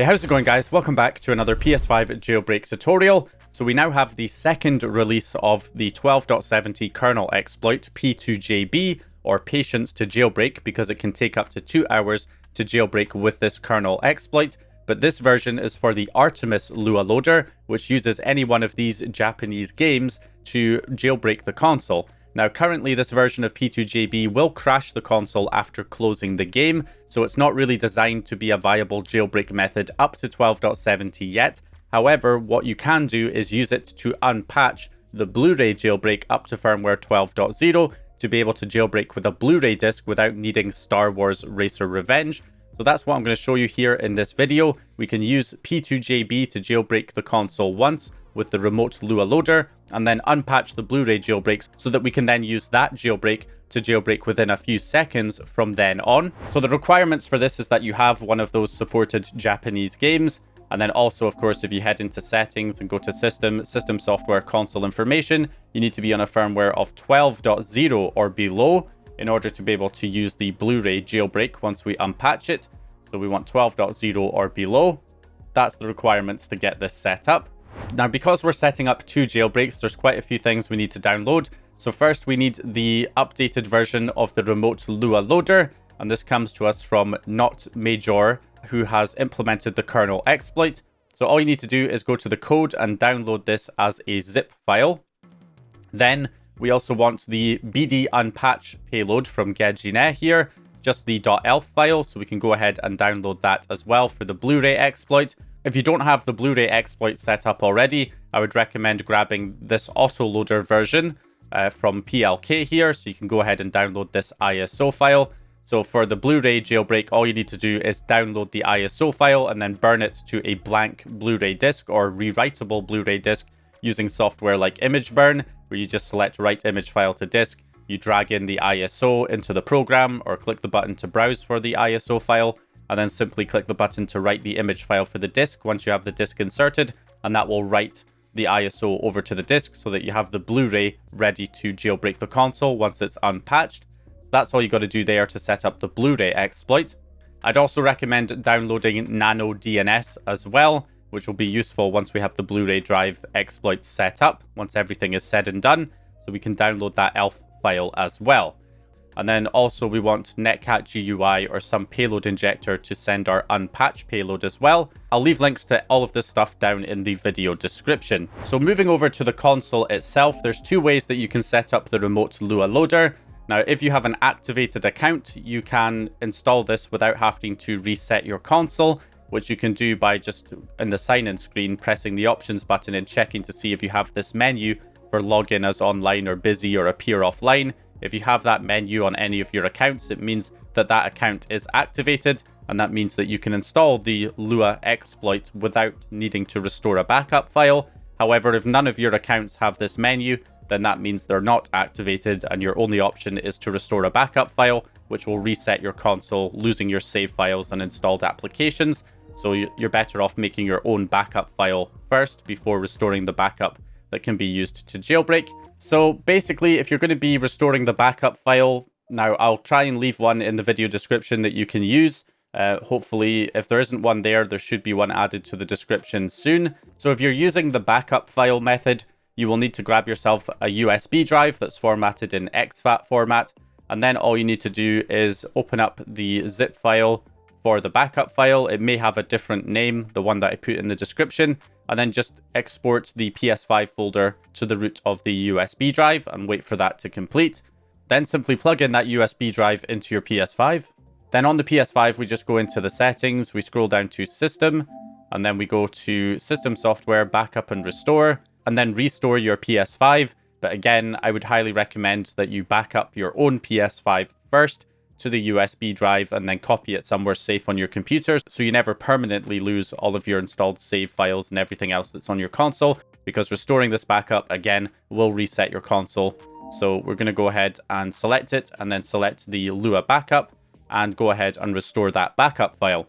Hey, how's it going guys? Welcome back to another PS5 jailbreak tutorial. So we now have the second release of the 12.70 kernel exploit P2JB, or Patience to Jailbreak, because it can take up to 2 hours to jailbreak with this kernel exploit. But this version is for the Artemis Lua loader, which uses any one of these Japanese games to jailbreak the console. Now, currently this version of P2JB will crash the console after closing the game, so it's not really designed to be a viable jailbreak method up to 12.70 yet. However, what you can do is use it to unpatch the Blu-ray jailbreak up to firmware 12.0 to be able to jailbreak with a Blu-ray disc without needing Star Wars Racer Revenge. So that's what I'm going to show you here in this video. We can use P2JB to jailbreak the console once with the remote Lua loader, and then unpatch the Blu-ray jailbreak so that we can then use that jailbreak to jailbreak within a few seconds from then on. So the requirements for this is that you have one of those supported Japanese games, and then also, of course, if you head into settings and go to system software, console information, you need to be on a firmware of 12.0 or below in order to be able to use the Blu-ray jailbreak once we unpatch it. So we want 12.0 or below. That's the requirements to get this set up. Now, because we're setting up 2 jailbreaks, there's quite a few things we need to download. So first, we need the updated version of the remote Lua loader, and this comes to us from Not Major, who has implemented the kernel exploit. So all you need to do is go to the code and download this as a zip file. Then we also want the BD unpatch payload from Gejine here, just the .elf file, so we can go ahead and download that as well for the Blu-ray exploit. If you don't have the Blu-ray exploit set up already, I would recommend grabbing this autoloader version from PLK here, so you can go ahead and download this ISO file. So for the Blu-ray jailbreak, all you need to do is download the ISO file and then burn it to a blank Blu-ray disc or rewritable Blu-ray disc using software like ImageBurn, where you just select write image file to disk, you drag in the ISO into the program or click the button to browse for the ISO file, and then simply click the button to write the image file for the disk once you have the disk inserted, and that will write the ISO over to the disk so that you have the Blu-ray ready to jailbreak the console once it's unpatched. So that's all you got to do there to set up the Blu-ray exploit. I'd also recommend downloading Nano DNS as well, which will be useful once we have the Blu-ray drive exploit set up, once everything is said and done, so we can download that ELF file as well. And then also we want Netcat GUI or some payload injector to send our unpatched payload as well. I'll leave links to all of this stuff down in the video description. So moving over to the console itself, there's 2 ways that you can set up the remote Lua loader. Now, if you have an activated account, you can install this without having to reset your console, which you can do by just in the sign-in screen, pressing the options button and checking to see if you have this menu for login as online or busy or appear offline. If you have that menu on any of your accounts, it means that that account is activated, and that means that you can install the Lua exploit without needing to restore a backup file. However, if none of your accounts have this menu, then that means they're not activated, and your only option is to restore a backup file, which will reset your console, losing your save files and installed applications. So you're better off making your own backup file first before restoring the backup that can be used to jailbreak. So basically, if you're going to be restoring the backup file, now I'll try and leave one in the video description that you can use. Hopefully, if there isn't one there, there should be one added to the description soon. So if you're using the backup file method, you will need to grab yourself a USB drive that's formatted in exFAT format. And then all you need to do is open up the zip file for the backup file. It may have a different name, the one that I put in the description, and then just export the PS5 folder to the root of the USB drive and wait for that to complete. Then simply plug in that USB drive into your PS5. Then on the PS5, we just go into the settings, we scroll down to System, and then we go to System Software, Backup and Restore, and then restore your PS5. But again, I would highly recommend that you back up your own PS5 first to the USB drive and then copy it somewhere safe on your computer, so you never permanently lose all of your installed save files and everything else that's on your console, because restoring this backup again will reset your console. So we're going to go ahead and select it, and then select the Lua backup and go ahead and restore that backup file,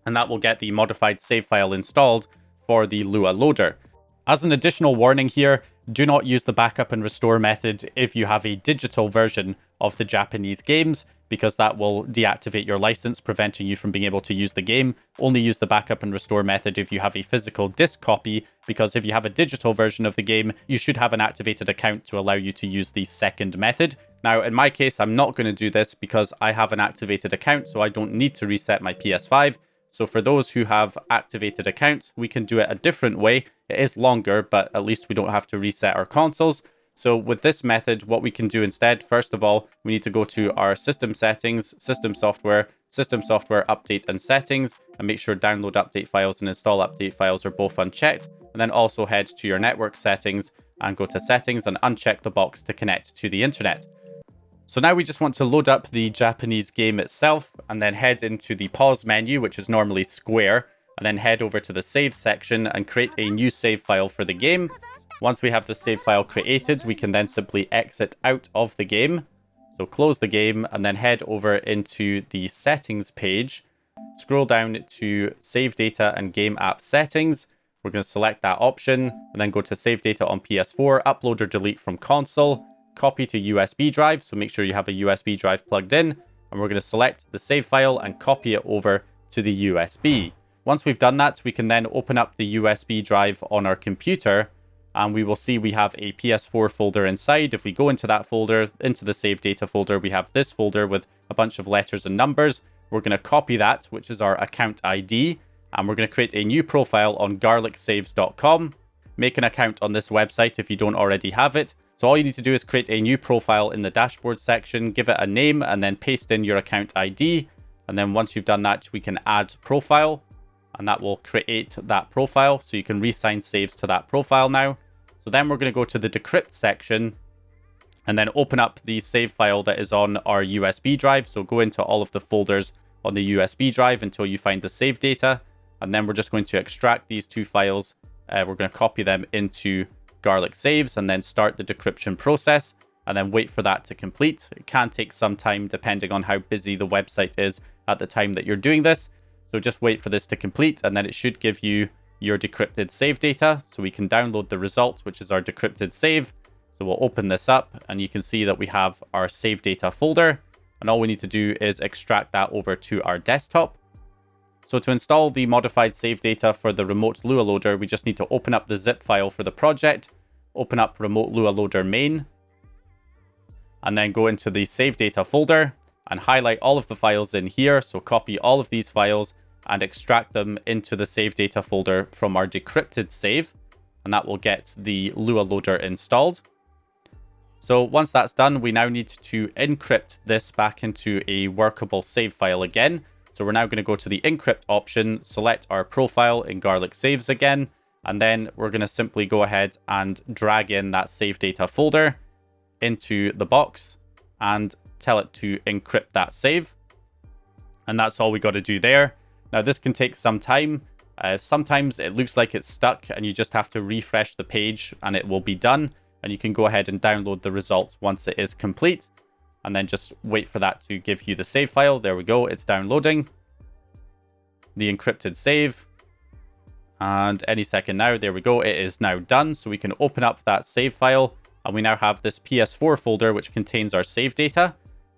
and that will get the modified save file installed for the Lua loader. As an additional warning here, do not use the backup and restore method if you have a digital version of the Japanese games, because that will deactivate your license, preventing you from being able to use the game. Only use the backup and restore method if you have a physical disc copy, because if you have a digital version of the game, you should have an activated account to allow you to use the second method. Now, in my case, I'm not going to do this because I have an activated account, so I don't need to reset my PS5. So for those who have activated accounts, we can do it a different way. It is longer, but at least we don't have to reset our consoles. So with this method, what we can do instead, first of all, we need to go to our system settings, system software, update and settings, and make sure download update files and install update files are both unchecked. And then also head to your network settings and go to settings and uncheck the box to connect to the internet. So now we just want to load up the Japanese game itself and then head into the pause menu, which is normally square, and then head over to the save section and create a new save file for the game. Once we have the save file created, we can then simply exit out of the game. So close the game and then head over into the settings page. Scroll down to save data and game app settings. We're going to select that option and then go to save data on PS4, upload or delete from console, copy to USB drive. So make sure you have a USB drive plugged in, and we're going to select the save file and copy it over to the USB. Once we've done that, we can then open up the USB drive on our computer, and we will see we have a PS4 folder inside. If we go into that folder, into the save data folder, we have this folder with a bunch of letters and numbers. We're going to copy that, which is our account ID, and we're going to create a new profile on garlicsaves.com. Make an account on this website if you don't already have it. So all you need to do is create a new profile in the dashboard section, give it a name, and then paste in your account ID. And then once you've done that, we can add profile, and that will create that profile. So you can reassign saves to that profile now. So then we're going to go to the decrypt section and then open up the save file that is on our USB drive. So go into all of the folders on the USB drive until you find the save data. And then we're just going to extract these two files. We're going to copy them into Garlic Saves and then start the decryption process and then wait for that to complete. It can take some time depending on how busy the website is at the time that you're doing this. So just wait for this to complete and then it should give you your decrypted save data. So we can download the result, which is our decrypted save. So we'll open this up and you can see that we have our save data folder. And all we need to do is extract that over to our desktop. So to install the modified save data for the remote Lua loader, we just need to open up the zip file for the project, open up remote Lua loader main, and then go into the save data folder and highlight all of the files in here. So copy all of these files and extract them into the save data folder from our decrypted save, and that will get the Lua loader installed. So once that's done, we now need to encrypt this back into a workable save file again. So we're now going to go to the encrypt option, select our profile in Garlic Saves again, and then we're going to simply go ahead and drag in that save data folder into the box and tell it to encrypt that save. And that's all we got to do there. Now this can take some time. Sometimes it looks like it's stuck and you just have to refresh the page and it will be done. And you can go ahead and download the results once it is complete. And then just wait for that to give you the save file. There we go, it's downloading the encrypted save. And any second now, there we go, it is now done. So we can open up that save file and we now have this PS4 folder which contains our save data.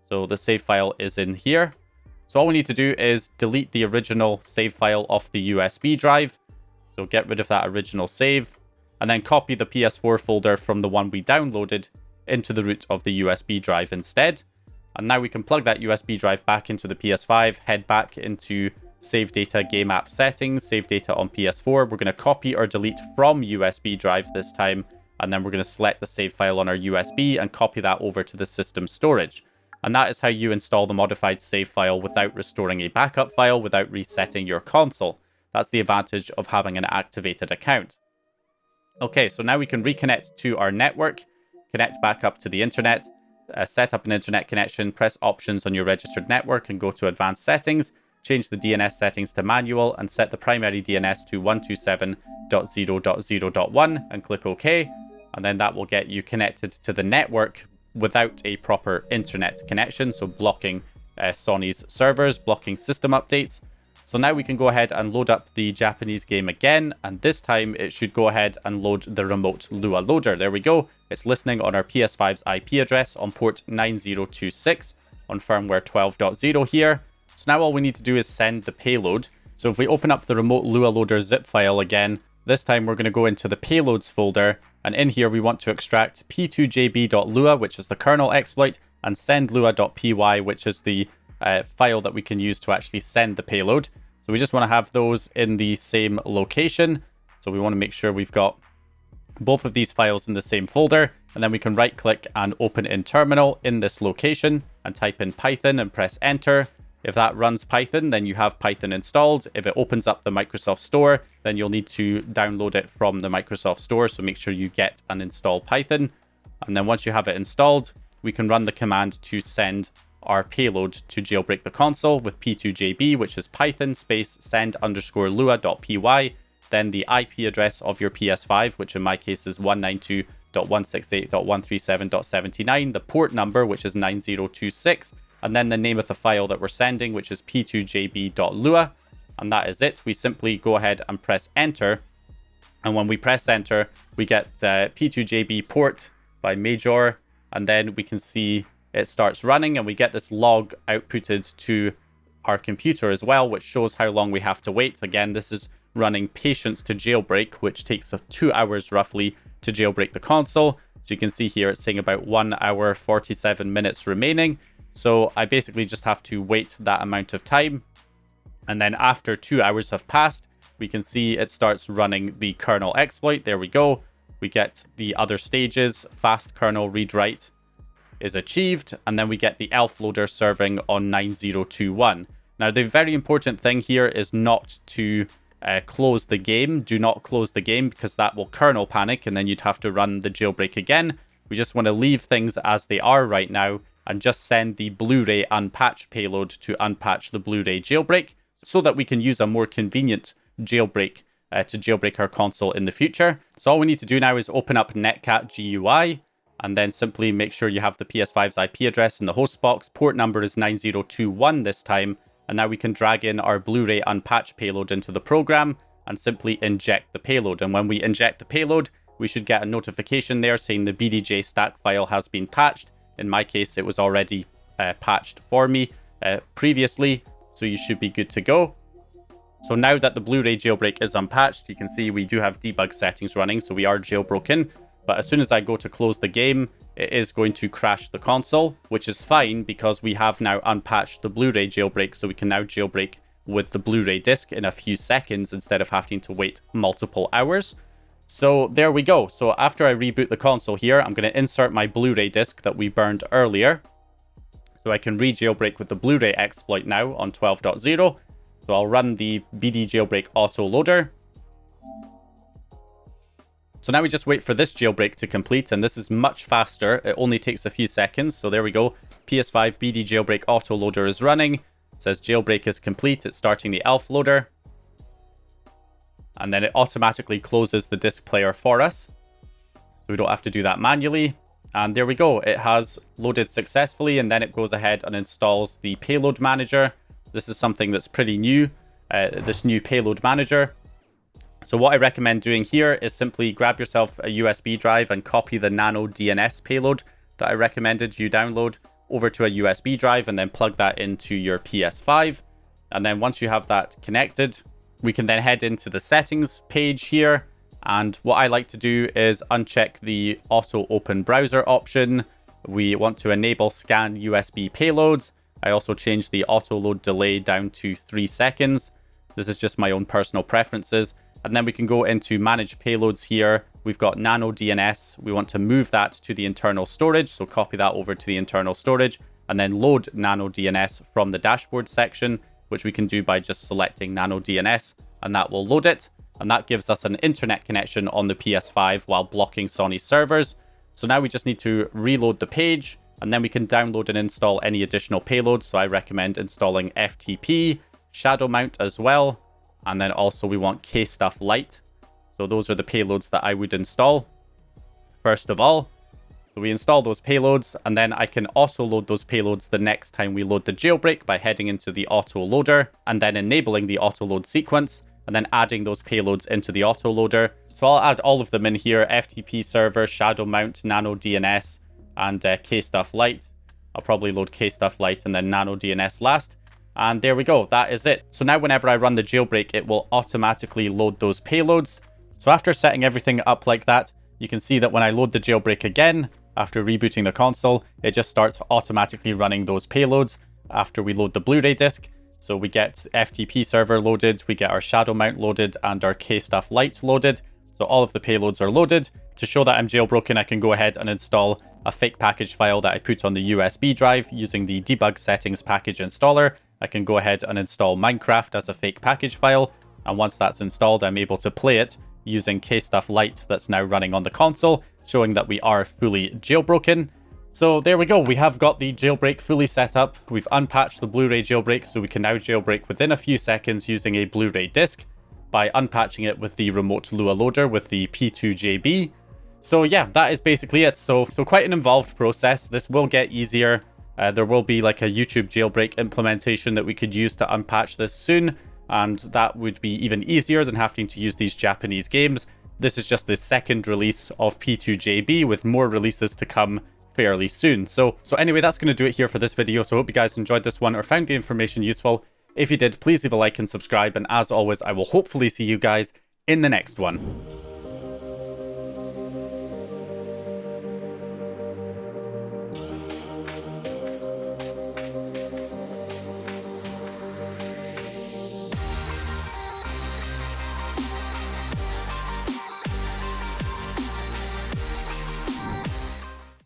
So the save file is in here. So all we need to do is delete the original save file off the USB drive. So get rid of that original save and then copy the PS4 folder from the one we downloaded into the root of the USB drive instead. And now we can plug that USB drive back into the PS5, head back into save data game app settings, save data on PS4. We're going to copy or delete from USB drive this time. And then we're going to select the save file on our USB and copy that over to the system storage. And that is how you install the modified save file without restoring a backup file, without resetting your console. That's the advantage of having an activated account. Okay, so now we can reconnect to our network, connect back up to the internet, set up an internet connection, press options on your registered network and go to advanced settings, change the DNS settings to manual and set the primary DNS to 127.0.0.1 and click OK. And then that will get you connected to the network without a proper internet connection, so blocking Sony's servers, blocking system updates. So now we can go ahead and load up the Japanese game again, and this time it should go ahead and load the remote Lua loader. There we go. It's listening on our PS5's IP address on port 9026. on firmware 12.0 here. So now all we need to do is send the payload. So if we open up the remote Lua loader zip file again, this time we're going to go into the payloads folder, and in here we want to extract p2jb.lua, which is the kernel exploit, and send lua.py, which is the file that we can use to actually send the payload. So we just want to have those in the same location. So we want to make sure we've got both of these files in the same folder, and then we can right click and open in terminal in this location and type in Python and press enter. If that runs Python, then you have Python installed. If it opens up the Microsoft Store, then you'll need to download it from the Microsoft Store. So make sure you get and install Python. And then once you have it installed, we can run the command to send our payload to jailbreak the console with P2JB, which is Python space send underscore lua.py, then the IP address of your PS5, which in my case is 192.168.137.79, the port number, which is 9026, and then the name of the file that we're sending, which is p2jb.lua, and that is it. We simply go ahead and press enter, and when we press enter, we get P2JB port by Major, and then we can see it starts running, and we get this log outputted to our computer as well, which shows how long we have to wait. Again, this is running Patience to Jailbreak, which takes 2 hours roughly to jailbreak the console. So you can see here it's saying about 1 hour 47 minutes remaining. So I basically just have to wait that amount of time. And then after 2 hours have passed, we can see it starts running the kernel exploit. There we go. We get the other stages. Fast kernel read write is achieved. And then we get the elf loader serving on 9021. Now, the very important thing here is not to close the game. Do not close the game, because that will kernel panic and then you'd have to run the jailbreak again. We just want to leave things as they are right now and just send the Blu-ray unpatch payload to unpatch the Blu-ray jailbreak so that we can use a more convenient jailbreak to jailbreak our console in the future. So all we need to do now is open up Netcat GUI and then simply make sure you have the PS5's IP address in the host box. Port number is 9021 this time. And now we can drag in our Blu-ray unpatch payload into the program and simply inject the payload. And when we inject the payload, we should get a notification there saying the BDJ stack file has been patched. In my case, it was already patched for me previously, so you should be good to go. So now that the Blu-ray jailbreak is unpatched, you can see we do have debug settings running, so we are jailbroken. But as soon as I go to close the game, it is going to crash the console, which is fine because we have now unpatched the Blu-ray jailbreak, so we can now jailbreak with the Blu-ray disc in a few seconds instead of having to wait multiple hours. So there we go. So after I reboot the console here, I'm going to insert my Blu-ray disc that we burned earlier. So I can re-jailbreak with the Blu-ray exploit now on 12.0. So I'll run the BD Jailbreak auto loader. So now we just wait for this jailbreak to complete, and this is much faster. It only takes a few seconds. So there we go. PS5 BD Jailbreak auto loader is running. It says jailbreak is complete. It's starting the elf loader. And then it automatically closes the disc player for us. So we don't have to do that manually. And there we go. It has loaded successfully, and then it goes ahead and installs the payload manager. This is something that's pretty new, this new payload manager. So what I recommend doing here is simply grab yourself a USB drive and copy the Nano DNS payload that I recommended you download over to a USB drive, and then plug that into your PS5. And then once you have that connected, we can then head into the settings page here. And what I like to do is uncheck the auto open browser option. We want to enable scan USB payloads. I also changed the auto load delay down to 3 seconds. This is just my own personal preferences. And then we can go into manage payloads here. We've got Nano DNS. We want to move that to the internal storage. So copy that over to the internal storage and then load Nano DNS from the dashboard section, which we can do by just selecting Nano DNS, and that will load it. And that gives us an internet connection on the PS5 while blocking Sony's servers. So now we just need to reload the page, and then we can download and install any additional payloads. So I recommend installing FTP, Shadow Mount as well. And then also we want KStuff Lite. So those are the payloads that I would install first of all. So we install those payloads, and then I can auto load those payloads the next time we load the jailbreak by heading into the auto loader and then enabling the auto load sequence and then adding those payloads into the auto loader. So I'll add all of them in here: FTP server, Shadow Mount, Nano DNS, and KStuff Lite. I'll probably load KStuff Lite and then Nano DNS last. And there we go, that is it. So now whenever I run the jailbreak, it will automatically load those payloads. So after setting everything up like that, you can see that when I load the jailbreak again, after rebooting the console, it just starts automatically running those payloads after we load the Blu-ray disc. So we get FTP server loaded, we get our shadow mount loaded, and our KStuff Lite loaded. So all of the payloads are loaded. To show that I'm jailbroken, I can go ahead and install a fake package file that I put on the USB drive using the debug settings package installer. I can go ahead and install Minecraft as a fake package file. And once that's installed, I'm able to play it using KStuff Lite that's now running on the console, showing that we are fully jailbroken. So there we go, we have got the jailbreak fully set up. We've unpatched the Blu-ray jailbreak, so we can now jailbreak within a few seconds using a Blu-ray disc by unpatching it with the remote Lua loader with the P2JB. So yeah, that is basically it. So quite an involved process. This will get easier. There will be like a YouTube jailbreak implementation that we could use to unpatch this soon, and that would be even easier than having to use these Japanese games. This is just the second release of P2JB, with more releases to come fairly soon. So anyway, that's going to do it here for this video. So I hope you guys enjoyed this one or found the information useful. If you did, please leave a like and subscribe, and as always, I will hopefully see you guys in the next one.